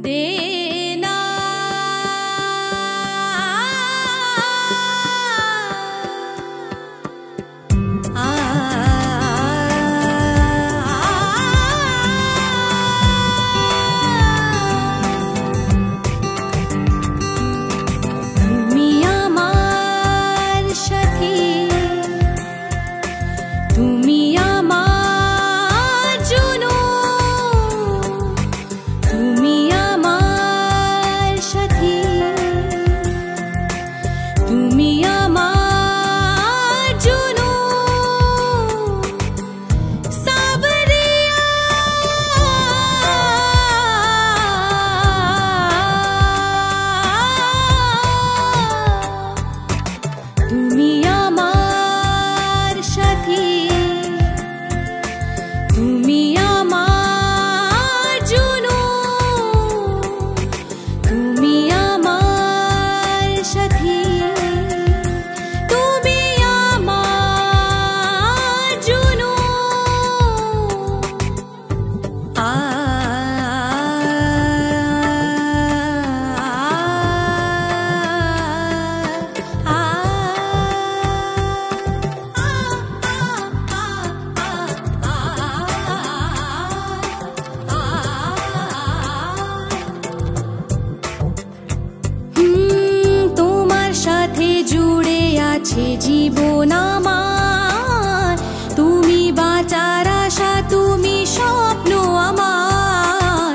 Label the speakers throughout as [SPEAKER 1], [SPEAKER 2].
[SPEAKER 1] দেনা তুমি আমার সাথী, তুমি আমার জুনুন, তুমি আমার সাথী, তুমি আমার জুনুন, সাবরিয়া তুমি আমার সাথী, তুমি আমার জুনুন, তুমি আমার সাথী, তুমি আমার জুনুন। তোমার সাথে জুড়ে আছে জীবন আমার, তুমি বাঁচার আশা, তুমি স্বপ্ন আমার,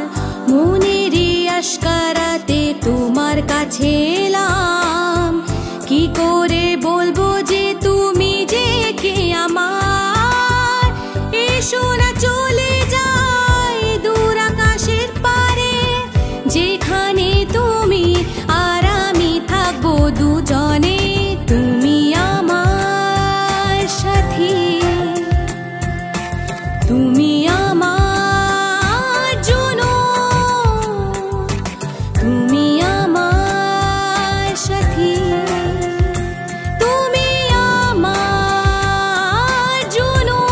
[SPEAKER 1] মনের আশকারাতে তোমার কাছে এলাম, কি করে বলবো যে তুমি যে কে আমার, এসো না চলে যাই দূর আকাশের পারে, যেখানে তুমি আর আমি থাকবো দুজনে, তুমি আমার সাথী, তুমি আমার জুনুন, তুমি আমার সাথী, তুমি আমার জুনুন।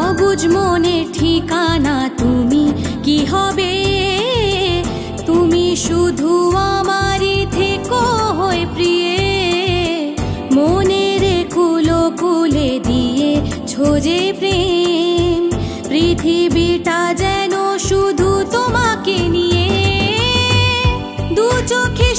[SPEAKER 1] অবুঝ মনের ঠিকানা তুমি, কি হবে তুমি শুধু আমারই থেকো হয়ে প্রিয়ে, মনের কুলো কুলে দিয়ে ছোজে প্রেম, পৃথিবীটা যেন শুধু তোমাকে নিয়ে, দু চোখে